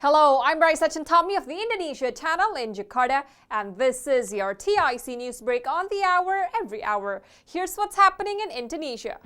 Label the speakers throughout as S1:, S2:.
S1: Hello, I'm Raisa Chantami of the Indonesia channel in Jakarta, and this is your TIC News Break on the hour, every hour. Here's what's happening in Indonesia.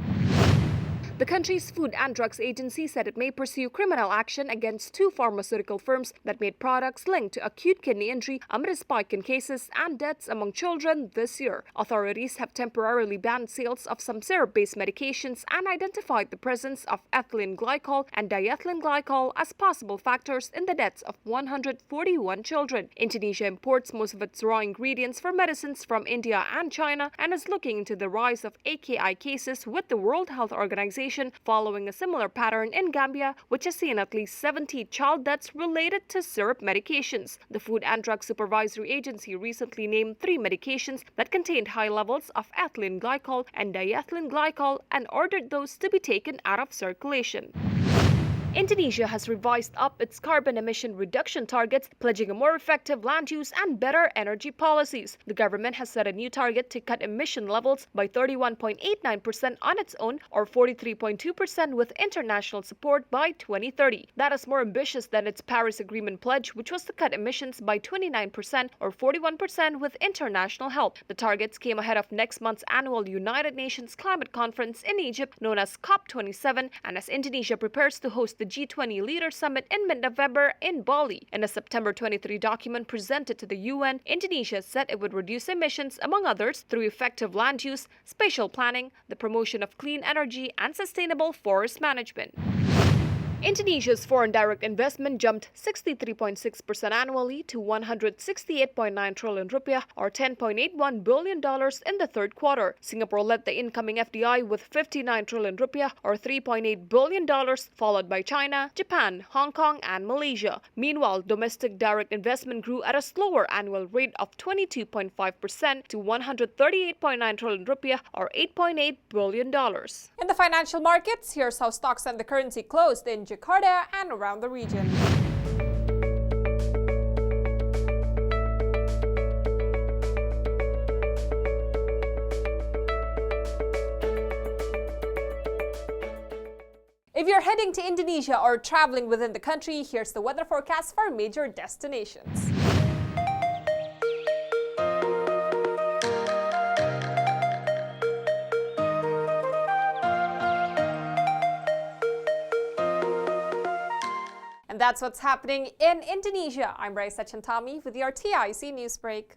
S1: The country's Food and Drugs Agency said it may pursue criminal action against two pharmaceutical firms that made products linked to acute kidney injury amid a spike in cases and deaths among children this year. Authorities have temporarily banned sales of some syrup-based medications and identified the presence of ethylene glycol and diethylene glycol as possible factors in the deaths of 141 children. Indonesia imports most of its raw ingredients for medicines from India and China and is looking into the rise of AKI cases with the World Health Organization following a similar pattern in Gambia, which has seen at least 70 child deaths related to syrup medications. The Food and Drug Supervisory Agency recently named 3 medications that contained high levels of ethylene glycol and diethylene glycol and ordered those to be taken out of circulation. Indonesia has revised up its carbon emission reduction targets, pledging a more effective land use and better energy policies. The government has set a new target to cut emission levels by 31.89% on its own or 43.2% with international support by 2030. That is more ambitious than its Paris Agreement pledge, which was to cut emissions by 29% or 41% with international help. The targets came ahead of next month's annual United Nations Climate Conference in Egypt, known as COP27, and as Indonesia prepares to host the G20 Leaders Summit in mid-November in Bali. In a September 23 document presented to the UN, Indonesia said it would reduce emissions, among others, through effective land use, spatial planning, the promotion of clean energy, and sustainable forest management. Indonesia's foreign direct investment jumped 63.6% annually to 168.9 trillion rupiah or $10.81 billion in the third quarter. Singapore led the incoming FDI with 59 trillion rupiah or $3.8 billion, followed by China, Japan, Hong Kong, and Malaysia. Meanwhile, domestic direct investment grew at a slower annual rate of 22.5% to 138.9 trillion rupiah or $8.8 billion. In the financial markets, here's how stocks and the currency closed in Jakarta and around the region. If you're heading to Indonesia or traveling within the country, here's the weather forecast for major destinations. And that's what's happening in Indonesia. I'm Raisa Chantami with your TIC News Break.